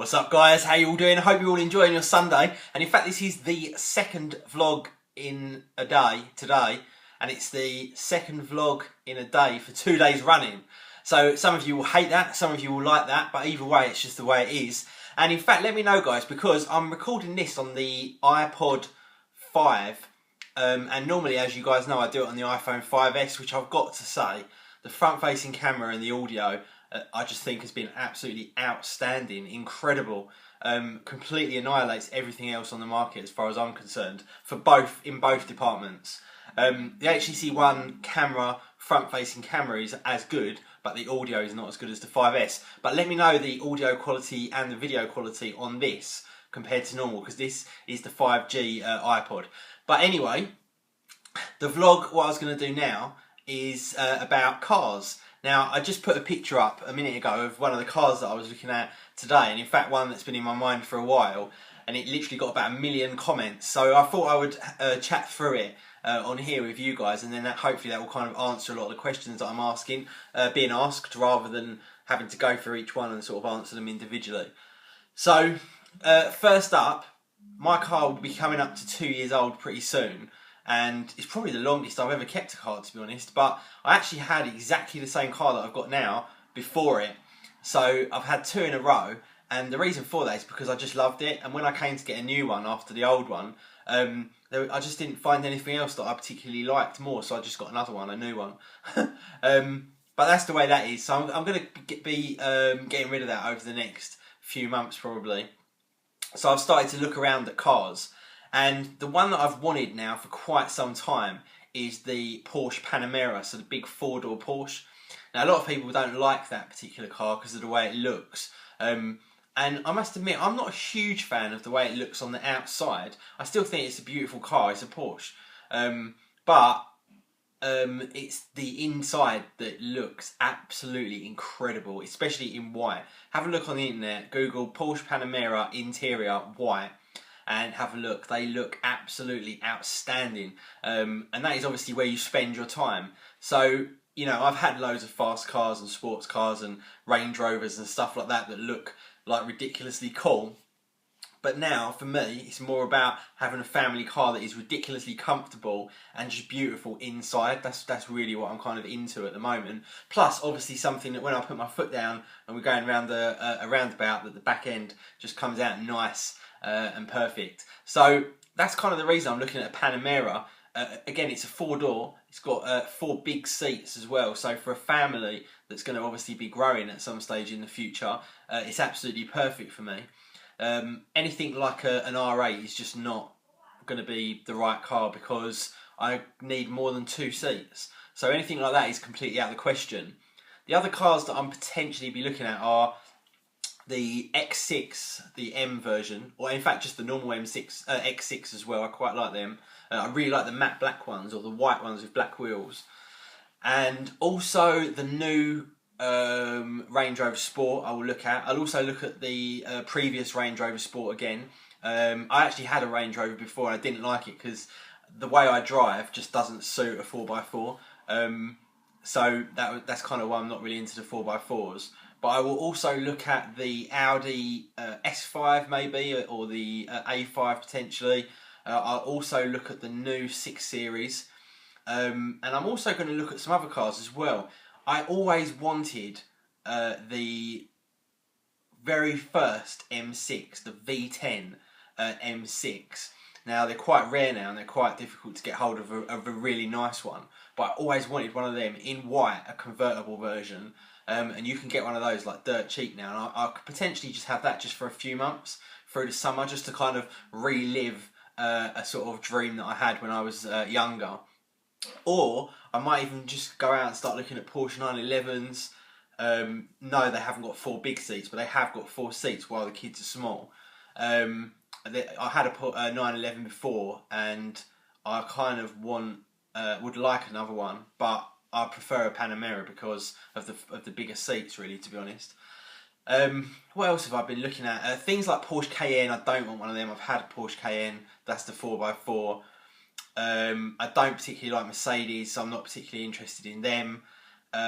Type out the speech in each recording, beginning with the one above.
What's up guys, how you all doing? I hope you're all enjoying your Sunday. And in fact this is the second vlog in a day today, and it's the second vlog in a day for 2 days running. So some of you will hate that, some of you will like that, but either way it's just the way it is. And in fact let me know guys, because I'm recording this on the iPod 5 and normally, as you guys know, I do it on the iPhone 5S, which I've got to say, the front facing camera and the audio I just think has been absolutely outstanding, incredible, completely annihilates everything else on the market as far as I'm concerned, in both departments. The HTC One camera, front-facing camera, is as good, but the audio is not as good as the 5S. But let me know the audio quality and the video quality on this compared to normal, because this is the 5G iPod. But anyway, the vlog, what I was going to do now, is about cars. Now, I just put a picture up a minute ago of one of the cars that I was looking at today, and in fact one that's been in my mind for a while, and it literally got about 1 million comments. So I thought I would chat through it on here with you guys, and then hopefully that will kind of answer a lot of the questions that I'm being asked, rather than having to go through each one and sort of answer them individually. So first up, my car will be coming up to 2 years old pretty soon. And it's probably the longest I've ever kept a car, to be honest, but I actually had exactly the same car that I've got now before it. So I've had 2 in a row, and the reason for that is because I just loved it, and when I came to get a new one after the old one, I just didn't find anything else that I particularly liked more, so I just got another one, a new one. But that's the way that is, so I'm going to be getting rid of that over the next few months probably. So I've started to look around at cars. And the one that I've wanted now for quite some time is the Porsche Panamera, so the big 4-door Porsche. Now a lot of people don't like that particular car because of the way it looks. And I must admit, I'm not a huge fan of the way it looks on the outside. I still think it's a beautiful car, it's a Porsche. But it's the inside that looks absolutely incredible, especially in white. Have a look on the internet, Google Porsche Panamera interior white, and have a look. They look absolutely outstanding, and that is obviously where you spend your time. So, you know, I've had loads of fast cars and sports cars and Range Rovers and stuff like that that look like ridiculously cool, but now for me it's more about having a family car that is ridiculously comfortable and just beautiful inside. That's really what I'm kind of into at the moment. Plus obviously something that when I put my foot down and we're going around a roundabout, that the back end just comes out nice and perfect. So that's kind of the reason I'm looking at a Panamera. Again, it's a 4-door. It's got 4 big seats as well. So for a family that's going to obviously be growing at some stage in the future, it's absolutely perfect for me. Anything like an R8 is just not going to be the right car because I need more than 2 seats. So anything like that is completely out of the question. The other cars that I'm potentially be looking at are the X6, the M version, or in fact just the normal X6 as well. I quite like them. I really like the matte black ones, or the white ones with black wheels. And also the new Range Rover Sport I will look at. I'll also look at the previous Range Rover Sport again. I actually had a Range Rover before and I didn't like it because the way I drive just doesn't suit a 4x4. So that's kind of why I'm not really into the 4x4s. But I will also look at the Audi S5 maybe, or the A5 potentially. I'll also look at the new 6 Series. And I'm also going to look at some other cars as well. I always wanted the very first M6, the V10 M6. Now they're quite rare now and they're quite difficult to get hold of a really nice one. But I always wanted one of them in white, a convertible version. And you can get one of those like dirt cheap now, and I could potentially just have that just for a few months through the summer, just to kind of relive a sort of dream that I had when I was younger. Or I might even just go out and start looking at Porsche 911s. No, they haven't got 4 big seats, but they have got 4 seats while the kids are small. I had a 911 before, and I kind of would like another one, but I prefer a Panamera because of the bigger seats, really, to be honest. What else have I been looking at? Things like Porsche Cayenne. I don't want one of them. I've had a Porsche Cayenne. That's the 4x4. I don't particularly like Mercedes, so I'm not particularly interested in them.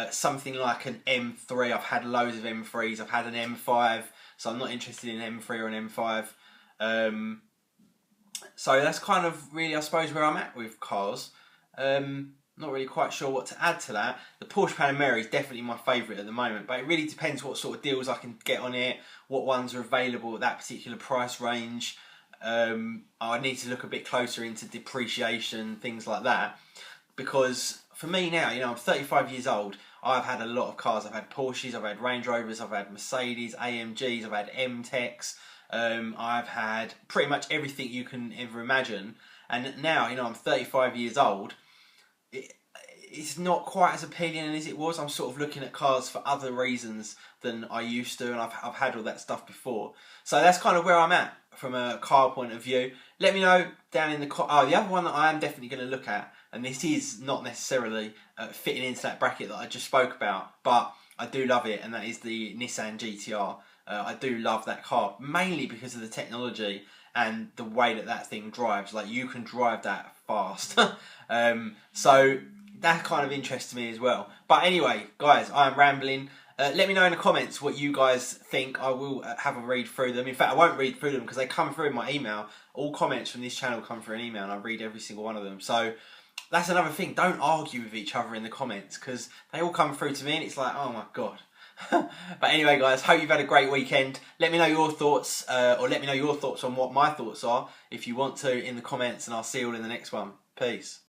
Something like an M3. I've had loads of M3s. I've had an M5. so I'm not interested in M3 or an M5. So that's kind of really, I suppose, where I'm at with cars. Not really quite sure what to add to that. The Porsche Panamera is definitely my favourite at the moment, but it really depends what sort of deals I can get on it, what ones are available at that particular price range. I need to look a bit closer into depreciation, things like that, because for me now, you know, I'm 35 years old. I've had a lot of cars. I've had Porsches, I've had Range Rovers, I've had Mercedes, AMGs, I've had M-Techs. I've had pretty much everything you can ever imagine. And now, you know, I'm 35 years old. It's not quite as appealing as it was. I'm sort of looking at cars for other reasons than I used to, and I've had all that stuff before. So that's kind of where I'm at from a car point of view. Let me know down in the the other one that I am definitely going to look at, and this is not necessarily fitting into that bracket that I just spoke about, but I do love it, and that is the Nissan GTR. I do love that car, mainly because of the technology and the way that that thing drives. Like, you can drive that fast. So that kind of interests me as well. But anyway, guys, I am rambling. Let me know in the comments what you guys think. I will have a read through them. In fact, I won't read through them because they come through in my email. All comments from this channel come through an email, and I read every single one of them. So that's another thing. Don't argue with each other in the comments, because they all come through to me and it's like, oh my God. But anyway, guys, hope you've had a great weekend. Let me know your thoughts, or let me know your thoughts on what my thoughts are if you want to, in the comments, and I'll see you all in the next one. Peace.